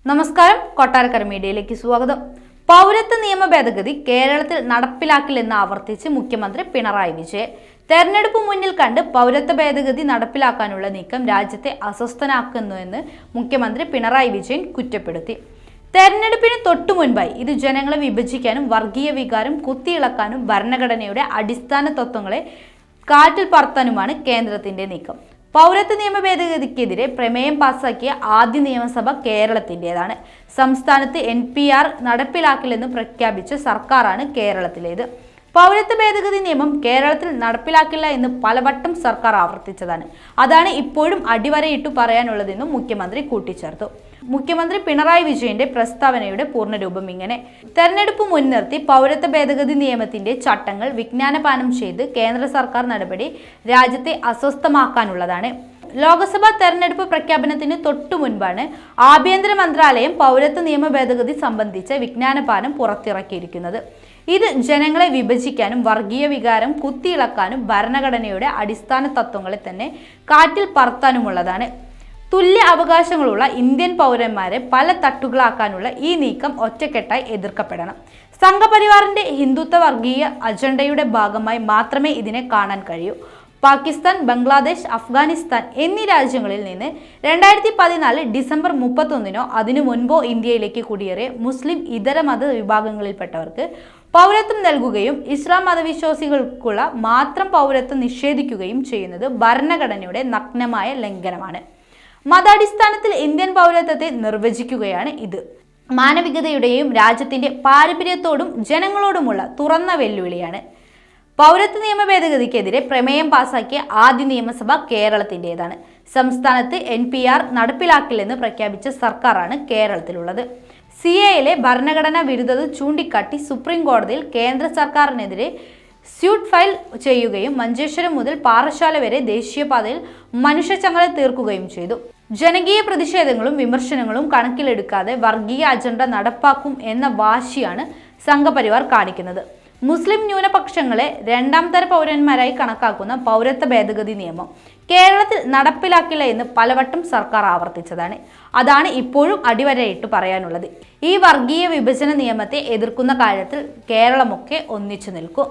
നമസ്കാരം, കൊട്ടാരക്കര മീഡിയയിലേക്ക് സ്വാഗതം. പൗരത്വ നിയമ ഭേദഗതി കേരളത്തിൽ നടപ്പിലാക്കില്ലെന്ന് ആവർത്തിച്ച് മുഖ്യമന്ത്രി പിണറായി വിജയൻ. തെരഞ്ഞെടുപ്പ് മുന്നിൽ കണ്ട് പൗരത്വ ഭേദഗതി നടപ്പിലാക്കാനുള്ള നീക്കം രാജ്യത്തെ അസ്വസ്ഥനാക്കുന്നുവെന്ന് മുഖ്യമന്ത്രി പിണറായി വിജയൻ കുറ്റപ്പെടുത്തി. തെരഞ്ഞെടുപ്പിന് തൊട്ടു മുൻപായി ഇത് ജനങ്ങളെ വിഭജിക്കാനും വർഗീയ വികാരം കുത്തിയിളക്കാനും ഭരണഘടനയുടെ അടിസ്ഥാന തത്വങ്ങളെ കാറ്റിൽ പറത്താനുമാണ് കേന്ദ്രത്തിന്റെ നീക്കം. പൗരത്വ നിയമ ഭേദഗതിക്കെതിരെ പ്രമേയം പാസാക്കിയ ആദ്യ നിയമസഭ കേരളത്തിൻ്റെതാണ്. സംസ്ഥാനത്ത് NPR നടപ്പിലാക്കില്ലെന്ന് പ്രഖ്യാപിച്ച സർക്കാരാണ് കേരളത്തിലേത്. പൗരത്വ ഭേദഗതി നിയമം കേരളത്തിൽ നടപ്പിലാക്കില്ല എന്ന് പലവട്ടം സർക്കാർ ആവർത്തിച്ചതാണ്. അതാണ് ഇപ്പോഴും അടിവരയിട്ടു പറയാനുള്ളതെന്നും മുഖ്യമന്ത്രി കൂട്ടിച്ചേർത്തു. മുഖ്യമന്ത്രി പിണറായി വിജയന്റെ പ്രസ്താവനയുടെ പൂർണ്ണരൂപം ഇങ്ങനെ: തെരഞ്ഞെടുപ്പ് മുൻനിർത്തി പൗരത്വ ഭേദഗതി നിയമത്തിന്റെ ചട്ടങ്ങൾ വിജ്ഞാനപാനം ചെയ്ത് കേന്ദ്ര സർക്കാർ നടപടി രാജ്യത്തെ അസ്വസ്ഥമാക്കാനുള്ളതാണ്. ലോക്സഭാ തെരഞ്ഞെടുപ്പ് പ്രഖ്യാപനത്തിന് തൊട്ടു മുൻപാണ് ആഭ്യന്തര മന്ത്രാലയം പൗരത്വ നിയമ ഭേദഗതി സംബന്ധിച്ച വിജ്ഞാനപാനം പുറത്തിറക്കിയിരിക്കുന്നത്. ഇത് ജനങ്ങളെ വിഭജിക്കാനും വർഗീയ വികാരം കുത്തിയിളക്കാനും ഭരണഘടനയുടെ അടിസ്ഥാന തത്വങ്ങളെ തന്നെ കാറ്റിൽ പറത്താനുമുള്ളതാണ്. തുല്യ അവകാശങ്ങളുള്ള ഇന്ത്യൻ പൗരന്മാരെ പല തട്ടുകളാക്കാനുള്ള ഈ നീക്കം ഒറ്റക്കെട്ടായി എതിർക്കപ്പെടണം. സംഘപരിവാറിന്റെ ഹിന്ദുത്വ വർഗീയ അജണ്ടയുടെ ഭാഗമായി മാത്രമേ ഇതിനെ കാണാൻ കഴിയൂ. പാകിസ്ഥാൻ, ബംഗ്ലാദേശ്, അഫ്ഗാനിസ്ഥാൻ എന്നീ രാജ്യങ്ങളിൽ നിന്ന് 2014 ഡിസംബർ 31 അതിനു മുൻപോ ഇന്ത്യയിലേക്ക് കുടിയേറിയ മുസ്ലിം ഇതര മത വിഭാഗങ്ങളിൽപ്പെട്ടവർക്ക് പൗരത്വം നൽകുകയും ഇസ്ലാം മതവിശ്വാസികൾക്കുള്ള മാത്രം പൗരത്വം നിഷേധിക്കുകയും ചെയ്യുന്നത് ഭരണഘടനയുടെ നഗ്നമായ ലംഘനമാണ്. മതാടിസ്ഥാനത്തിൽ ഇന്ത്യൻ പൗരത്വത്തെ നിർവചിക്കുകയാണ് ഇത്. മാനവികതയുടെയും രാജ്യത്തിന്റെ പാരമ്പര്യത്തോടും ജനങ്ങളോടുമുള്ള തുറന്ന വെല്ലുവിളിയാണ്. പൗരത്വ നിയമ ഭേദഗതിക്കെതിരെ പ്രമേയം പാസാക്കിയ ആദ്യ നിയമസഭ കേരളത്തിൻ്റെതാണ്. സംസ്ഥാനത്ത് NPR നടപ്പിലാക്കില്ലെന്ന് പ്രഖ്യാപിച്ച സർക്കാരാണ് കേരളത്തിലുള്ളത്. CAA ഭരണഘടനാ വിരുദ്ധത ചൂണ്ടിക്കാട്ടി സുപ്രീം കോടതിയിൽ കേന്ദ്ര സർക്കാരിനെതിരെ സ്യൂട്ട് ഫയൽ ചെയ്യുകയും മഞ്ചേശ്വരം മുതൽ പാറശാല വരെ ദേശീയപാതയിൽ മനുഷ്യച്ചങ്ങല തീർക്കുകയും ചെയ്തു. ജനകീയ പ്രതിഷേധങ്ങളും വിമർശനങ്ങളും കണക്കിലെടുക്കാതെ വർഗീയ അജണ്ട നടപ്പാക്കും എന്ന വാശിയാണ് സംഘപരിവാർ കാണിക്കുന്നത്. മുസ്ലിം ന്യൂനപക്ഷങ്ങളെ രണ്ടാം തര പൗരന്മാരായി കണക്കാക്കുന്ന പൗരത്വ ഭേദഗതി നിയമം കേരളത്തിൽ നടപ്പിലാക്കില്ല എന്ന് പലവട്ടം സർക്കാർ ആവർത്തിച്ചതാണ്. അതാണ് ഇപ്പോഴും അടിവരയിട്ട് പറയാനുള്ളത്. ഈ വർഗീയ വിഭജന നിയമത്തെ എതിർക്കുന്ന കാര്യത്തിൽ കേരളമൊക്കെ ഒന്നിച്ചു നിൽക്കും.